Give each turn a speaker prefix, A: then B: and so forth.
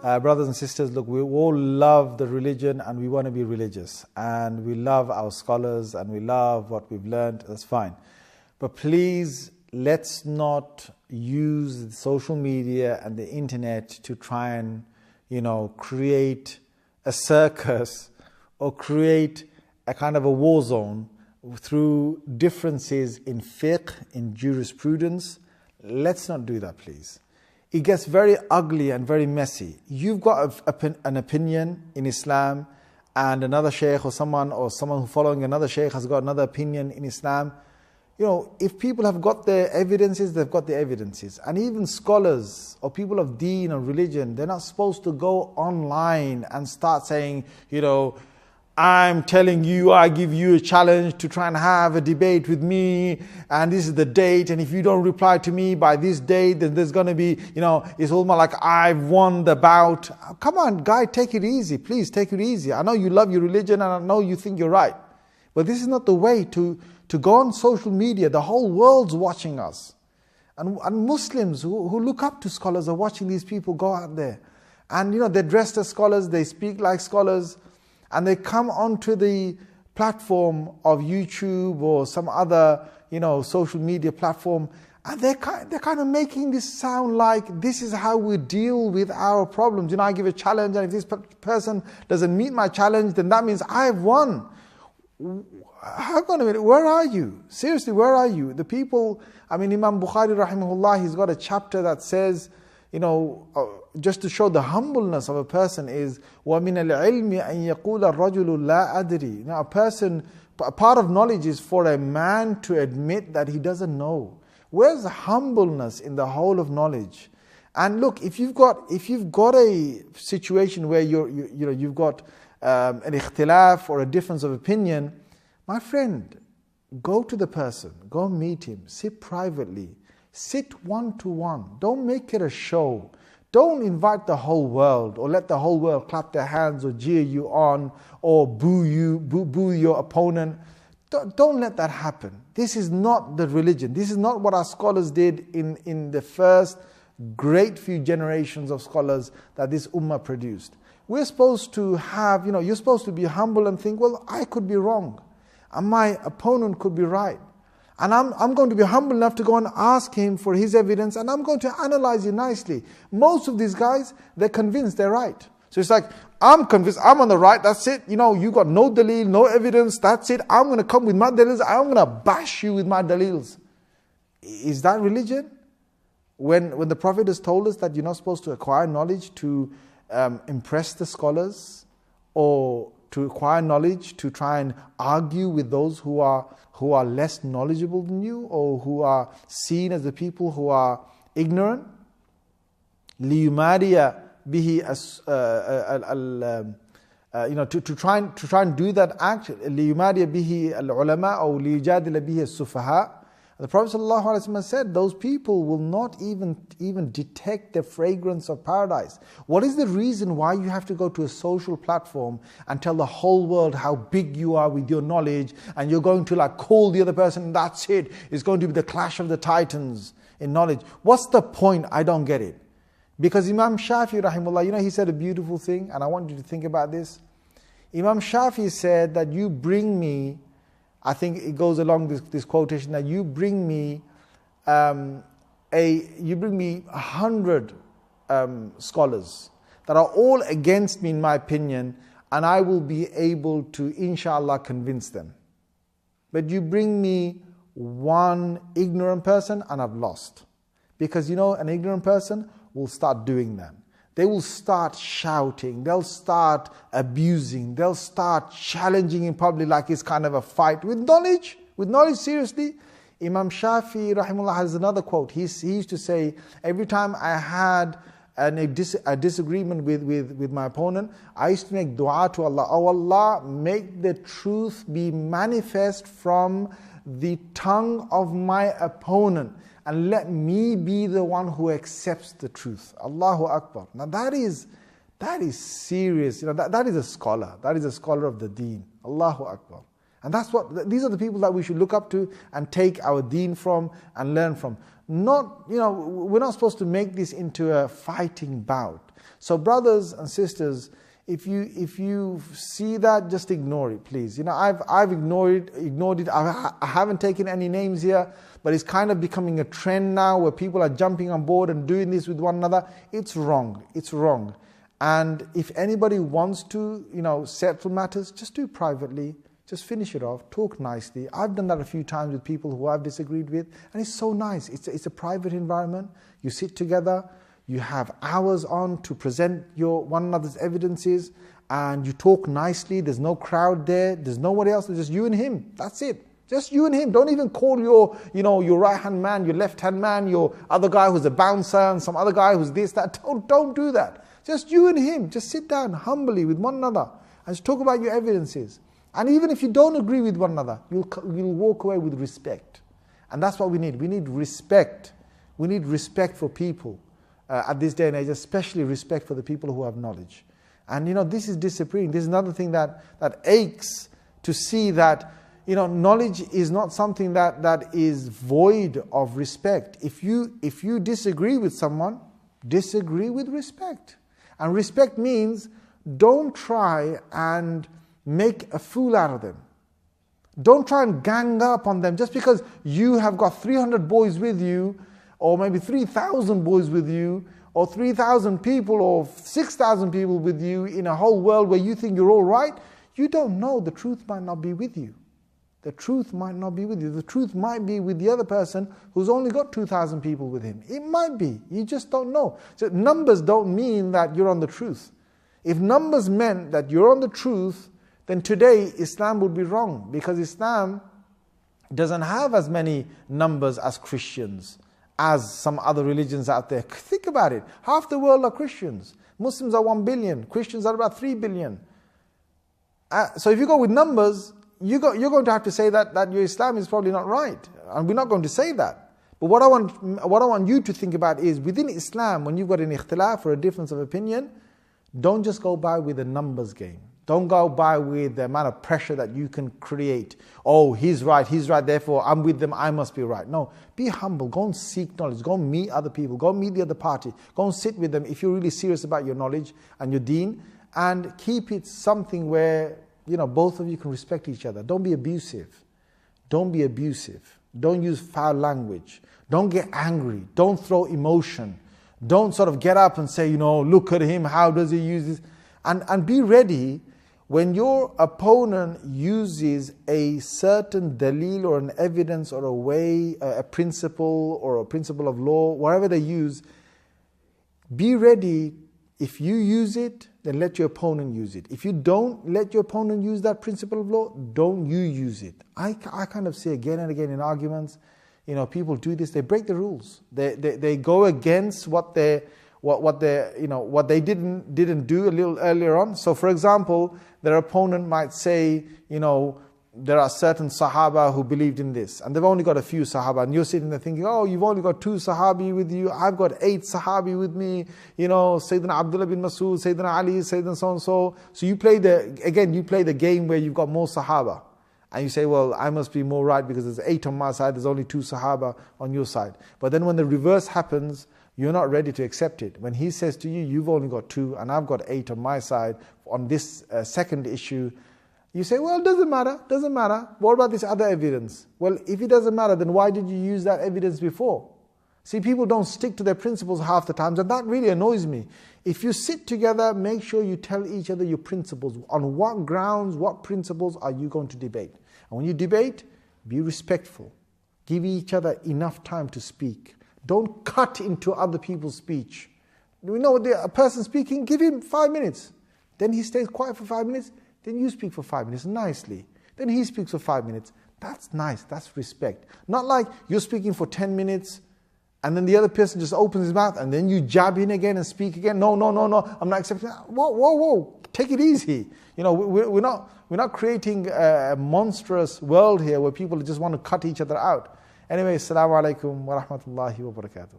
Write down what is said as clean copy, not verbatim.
A: Brothers and sisters, look, we all love the religion and we want to be religious. And we love our scholars and we love what we've learned. That's fine. But please, let's not use social media and the internet to try and, create a circus or create a kind of a war zone through differences in fiqh, in jurisprudence. Let's not do that, please. It gets very ugly and very messy. You've got an opinion in Islam, and another sheikh or someone who following another sheikh has got another opinion in Islam. If people have got their evidences, they've got their evidences. And even scholars or people of deen or religion, they're not supposed to go online and start saying, I'm telling you, I give you a challenge to try and have a debate with me, and this is the date, and if you don't reply to me by this date, then there's going to be, it's almost like I've won the bout. Come on, guy, take it easy. Please take it easy. I know you love your religion and I know you think you're right. But this is not the way to go on social media. The whole world's watching us. And Muslims who look up to scholars are watching these people go out there. And they're dressed as scholars, they speak like scholars, and they come onto the platform of YouTube or some other, social media platform, and they're kind of making this sound like this is how we deal with our problems. I give a challenge, and if this person doesn't meet my challenge, then that means I've won. Hang on a minute, where are you? Seriously, where are you? The people, Imam Bukhari rahimahullah, he's got a chapter that says, just to show the humbleness of a person is وَمِنَ الْعِلْمِ أَن يَقُولَ الرَّجُلُ لَا أَدْرِي. A part of knowledge is for a man to admit that he doesn't know. Where's the humbleness in the whole of knowledge? And look, if you've got a situation where you've got an ikhtilaf or a difference of opinion, my friend, go to the person, go meet him, sit privately. Sit one-to-one. Don't make it a show. Don't invite the whole world or let the whole world clap their hands or jeer you on or boo your opponent. Don't let that happen. This is not the religion. This is not what our scholars did in the first great few generations of scholars that this ummah produced. We're supposed to have, you're supposed to be humble and think, well, I could be wrong and my opponent could be right. And I'm going to be humble enough to go and ask him for his evidence, and I'm going to analyze it nicely. Most of these guys, they're convinced they're right. So it's like, I'm convinced I'm on the right, that's it. You got no dalil, no evidence, that's it. I'm going to come with my dalils, I'm going to bash you with my dalils. Is that religion? When the Prophet has told us that you're not supposed to acquire knowledge to impress the scholars, or to acquire knowledge to try and argue with those who are less knowledgeable than you, or who are seen as the people who are ignorant. لِيُمَارِيَ بِهِ to try and do that act. لِيُمَارِيَ بِهِ الْعُلَمَاء أو لِيُجَادِلَ بِهِ السُّفَهَاء. The Prophet ﷺ said, those people will not even detect the fragrance of paradise. What is the reason why you have to go to a social platform and tell the whole world how big you are with your knowledge, and you're going to call the other person, and that's it. It's going to be the clash of the titans in knowledge. What's the point? I don't get it. Because Imam Shafi rahimahullah, he said a beautiful thing, and I want you to think about this. Imam Shafi said that you bring me, I think it goes along this quotation, that you bring me 100 scholars that are all against me in my opinion, and I will be able to inshallah convince them. But you bring me one ignorant person and I've lost. Because an ignorant person will start doing that. They will start shouting, they'll start abusing, they'll start challenging in public like it's kind of a fight. With knowledge, seriously. Imam Shafi rahimahullah has another quote. He used to say, every time I had a disagreement with my opponent, I used to make dua to Allah. Oh Allah, make the truth be manifest from the tongue of my opponent, and let me be the one who accepts the truth. Allahu Akbar. Now that is serious. That is a scholar. That is a scholar of the deen. Allahu Akbar. And these are the people that we should look up to and take our deen from and learn from. Not, we're not supposed to make this into a fighting bout. So brothers and sisters, if you see that, just ignore it, please. I've ignored it. I haven't taken any names here, but it's kind of becoming a trend now where people are jumping on board and doing this with one another. It's wrong. It's wrong. And if anybody wants to, settle matters, just do it privately. Just finish it off, talk nicely. I've done that a few times with people who I've disagreed with, and it's so nice. It's a private environment. You sit together, you have hours on to present one another's evidences, and you talk nicely. There's no crowd there. There's nobody else. It's just you and him. That's it. Just you and him. Don't even call your right-hand man, your left-hand man, your other guy who's a bouncer, and some other guy who's this, that. Don't do that. Just you and him. Just sit down humbly with one another and just talk about your evidences. And even if you don't agree with one another, you'll walk away with respect. And that's what we need. We need respect. We need respect for people at this day and age, especially respect for the people who have knowledge. And this is disappearing. This is another thing that aches to see that knowledge is not something that is void of respect. If you disagree with someone, disagree with respect. And respect means don't try and make a fool out of them. Don't try and gang up on them just because you have got 300 boys with you, or maybe 3,000 boys with you, or 3,000 people, or 6,000 people with you in a whole world where you think you're all right. You don't know. The truth might not be with you. The truth might not be with you. The truth might be with the other person who's only got 2,000 people with him. It might be. You just don't know. So numbers don't mean that you're on the truth. If numbers meant that you're on the truth, then today Islam would be wrong, because Islam doesn't have as many numbers as Christians, as some other religions out there. Think about it. Half the world are Christians. Muslims are 1 billion. Christians are about 3 billion. So if you go with numbers, you're going to have to say that your Islam is probably not right. And we're not going to say that. But what I want you to think about is, within Islam, when you've got an ikhtilaf or a difference of opinion, don't just go by with a numbers game. Don't go by with the amount of pressure that you can create. Oh, he's right, therefore I'm with them, I must be right. No, be humble. Go and seek knowledge. Go and meet other people. Go and meet the other party. Go and sit with them if you're really serious about your knowledge and your deen. And keep it something where, both of you can respect each other. Don't be abusive. Don't be abusive. Don't use foul language. Don't get angry. Don't throw emotion. Don't sort of get up and say, look at him, how does he use this? And be ready when your opponent uses a certain dalil or an evidence or a way, a principle or a principle of law, whatever they use, be ready. If you use it, then let your opponent use it. If you don't let your opponent use that principle of law, don't you use it. I kind of see again and again in arguments, people do this, they break the rules. They go against what they didn't do a little earlier on. So for example, their opponent might say, there are certain Sahaba who believed in this, and they've only got a few Sahaba, and you're sitting there thinking, oh, you've only got 2 Sahabi with you, I've got 8 Sahabi with me, Sayyidina Abdullah bin Mas'ud, Sayyidina Ali, Sayyidina so-and-so. So you play the game where you've got more Sahaba. And you say, well, I must be more right because there's 8 on my side, there's only 2 Sahaba on your side. But then when the reverse happens, you're not ready to accept it. When he says to you, you've only got 2 and I've got 8 on my side on this second issue, you say, well, doesn't matter. What about this other evidence? Well, if it doesn't matter, then why did you use that evidence before? See, people don't stick to their principles half the time, and that really annoys me. If you sit together, make sure you tell each other your principles. On what grounds, what principles are you going to debate? And when you debate, be respectful. Give each other enough time to speak. Don't cut into other people's speech. A person speaking, give him 5 minutes. Then he stays quiet for 5 minutes. Then you speak for 5 minutes nicely. Then he speaks for 5 minutes. That's nice. That's respect. Not like you're speaking for 10 minutes and then the other person just opens his mouth and then you jab in again and speak again. No, I'm not accepting that. Whoa. Take it easy. We're not creating a monstrous world here where people just want to cut each other out. Anyway, Assalamu alaikum wa rahmatullahi wa barakatuh.